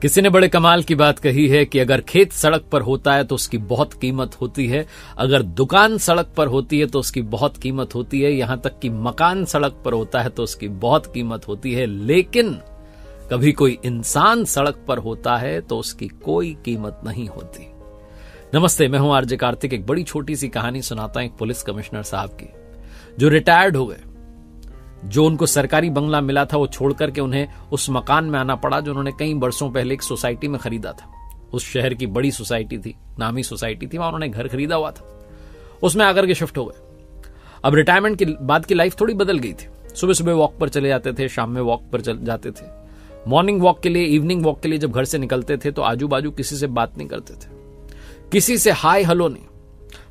किसी ने बड़े कमाल की बात कही है कि अगर खेत सड़क पर होता है तो उसकी बहुत कीमत होती है, अगर दुकान सड़क पर होती है तो उसकी बहुत कीमत होती है, यहां तक कि मकान सड़क पर होता है तो उसकी बहुत कीमत होती है, लेकिन कभी कोई इंसान सड़क पर होता है तो उसकी कोई कीमत नहीं होती। नमस्ते, मैं हूं आरजे कार्तिक। एक बड़ी छोटी सी कहानी सुनाता हूं एक पुलिस कमिश्नर साहब की जो रिटायर्ड हो गए। जो उनको सरकारी बंगला मिला था वो छोड़ करके उन्हें उस मकान में आना पड़ा जो उन्होंने कई वर्षों पहले एक सोसाइटी में खरीदा था। उस शहर की बड़ी सोसाइटी थी, नामी सोसाइटी थी, वहां उन्होंने घर खरीदा हुआ था, उसमें आकर के शिफ्ट हो गए। अब रिटायरमेंट के बाद की लाइफ थोड़ी बदल गई थी। सुबह सुबह वॉक पर चले जाते थे, शाम में वॉक पर चले जाते थे, मॉर्निंग वॉक के लिए, इवनिंग वॉक के लिए जब घर से निकलते थे तो आजू बाजू किसी से बात नहीं करते थे, किसी से हाय हेलो नहीं,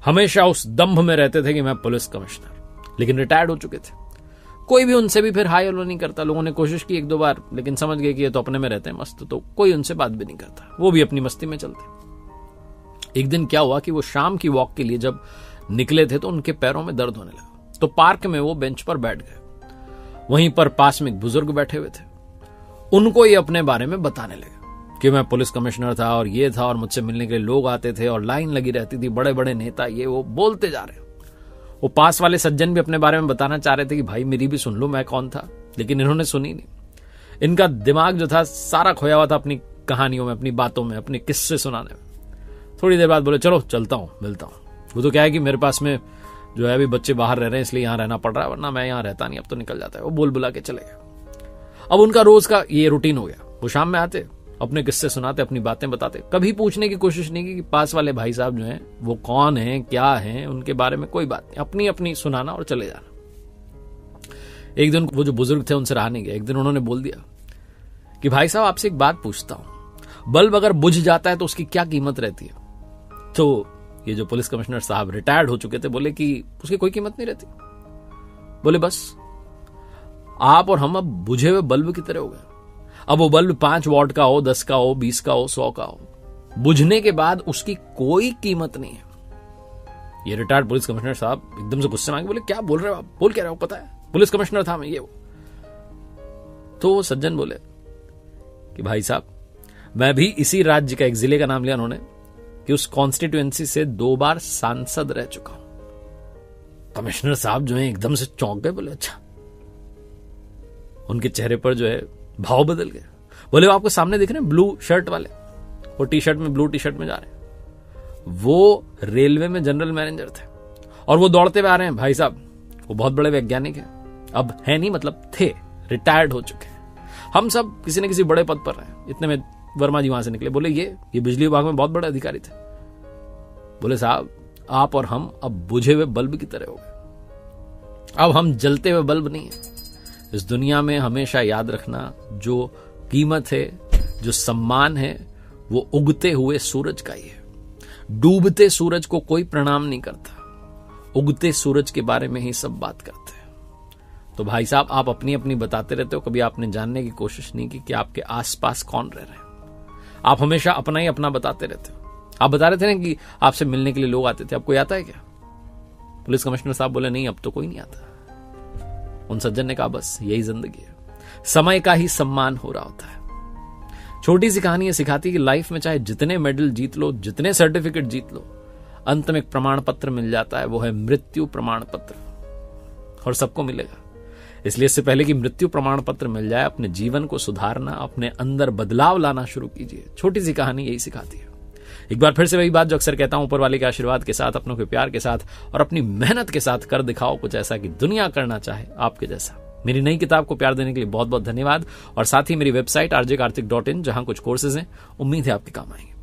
हमेशा उस दंभ में रहते थे कि मैं पुलिस कमिश्नर। लेकिन रिटायर्ड हो चुके थे, कोई भी उनसे भी फिर हाय हेलो नहीं करता। लोगों ने कोशिश की एक दो बार, लेकिन समझ गए कि ये तो अपने में रहते हैं मस्त, तो कोई उनसे बात भी नहीं करता, वो भी अपनी मस्ती में चलते। एक दिन क्या हुआ कि वो शाम की वॉक के लिए जब निकले थे तो उनके पैरों में दर्द होने लगा। तो पार्क में वो बेंच पर बैठ गए। वहीं पर पास में एक बुजुर्ग बैठे हुए थे। उनको ये अपने बारे में बताने लगे कि मैं पुलिस कमिश्नर था और ये था, और मुझसे मिलने के लिए लोग आते थे और लाइन लगी रहती थी, बड़े बड़े नेता, ये वो बोलते जा रहे। वो पास वाले सज्जन भी अपने बारे में बताना चाह रहे थे कि भाई मेरी भी सुन लो मैं कौन था, लेकिन इन्होंने सुनी नहीं। इनका दिमाग जो था सारा खोया हुआ था अपनी कहानियों में, अपनी बातों में, अपने किस्से सुनाने में। थोड़ी देर बाद बोले चलो चलता हूं, मिलता हूं। वो तो क्या है कि मेरे पास में जो है अभी बच्चे बाहर रह रहे हैं इसलिए यहां रहना पड़ रहा है, वरना मैं यहां रहता नहीं, अब तो निकल जाता है। वो बोल बुला के चले गए। अब उनका रोज का ये रूटीन हो गया। वो शाम में आते, अपने किस्से सुनाते, अपनी बातें बताते, कभी पूछने की कोशिश नहीं की कि पास वाले भाई साहब जो हैं वो कौन हैं, क्या हैं, उनके बारे में कोई बात नहीं, अपनी अपनी सुनाना और चले जाना। एक दिन वो जो बुजुर्ग थे उनसे रहा नहीं गया। एक दिन उन्होंने बोल दिया कि भाई साहब आपसे एक बात पूछता हूं, बल्ब अगर बुझ जाता है तो उसकी क्या कीमत रहती है? तो ये जो पुलिस कमिश्नर साहब रिटायर्ड हो चुके थे बोले कि उसकी कोई कीमत नहीं रहती। बोले बस आप और हम अब बुझे हुए बल्ब की तरह हो गए। अब वो बल्ब 5 वॉट का हो, 10 का हो, 20 का हो, 100 का हो, बुझने के बाद उसकी कोई कीमत नहीं है। ये रिटायर्ड पुलिस कमिश्नर साहब एकदम से गुस्से में आके बोले क्या बोल रहे हो आप, बोल क्या रहे हो, पता है पुलिस कमिश्नर था मैं, ये वो। तो वो सज्जन बोले कि भाई साहब मैं भी इसी राज्य का, एक जिले का नाम लिया उन्होंने, कि उस कॉन्स्टिट्यूएंसी से 2 बार सांसद रह चुका हूं। कमिश्नर साहब जो है एकदम से चौंक गए। बोले अच्छा। उनके चेहरे पर जो है भाव बदल गए। बोले वो आपको सामने दिख रहे हैं ब्लू शर्ट वाले, वो टी शर्ट में, ब्लू टी शर्ट में जा रहे हैं, वो रेलवे में जनरल मैनेजर थे और वो दौड़ते हुए आ रहे हैं। भाई साहब वो बहुत बड़े वैज्ञानिक हैं, अब है नहीं, मतलब थे, रिटायर्ड हो चुके हैं। हम सब किसी न किसी बड़े पद पर रहे। इतने में वर्मा जी वहां से निकले। बोले ये बिजली विभाग में बहुत बड़े अधिकारी थे। बोले साहब आप और हम अब बुझे हुए बल्ब की तरह हो गए। अब हम जलते हुए बल्ब नहीं है। इस दुनिया में हमेशा याद रखना, जो कीमत है, जो सम्मान है, वो उगते हुए सूरज का ही है। डूबते सूरज को कोई प्रणाम नहीं करता, उगते सूरज के बारे में ही सब बात करते हैं। तो भाई साहब आप अपनी अपनी बताते रहते हो, कभी आपने जानने की कोशिश नहीं की कि आपके आसपास कौन रह रहे हैं। आप हमेशा अपना ही अपना बताते रहते हो। आप बता रहे थे ना कि आपसे मिलने के लिए लोग आते थे, अब कोई आता है क्या? पुलिस कमिश्नर साहब बोले नहीं, अब तो कोई नहीं आता। उन सज्जन ने कहा बस यही जिंदगी है, समय का ही सम्मान हो रहा होता है। छोटी सी कहानी ये सिखाती है कि लाइफ में चाहे जितने मेडल जीत लो, जितने सर्टिफिकेट जीत लो, अंत में एक प्रमाण पत्र मिल जाता है, वो है मृत्यु प्रमाण पत्र, और सबको मिलेगा। इसलिए इससे पहले कि मृत्यु प्रमाण पत्र मिल जाए, अपने जीवन को सुधारना, अपने अंदर बदलाव लाना शुरू कीजिए। छोटी सी कहानी यही सिखाती है। एक बार फिर से वही बात जो अक्सर कहता हूं, ऊपर वाले के आशीर्वाद के साथ, अपनों के प्यार के साथ और अपनी मेहनत के साथ कर दिखाओ कुछ ऐसा कि दुनिया करना चाहे आपके जैसा। मेरी नई किताब को प्यार देने के लिए बहुत बहुत धन्यवाद, और साथ ही मेरी वेबसाइट rjkartik.in, जहां कुछ कोर्सेज हैं, उम्मीद है आपके काम आएंगे।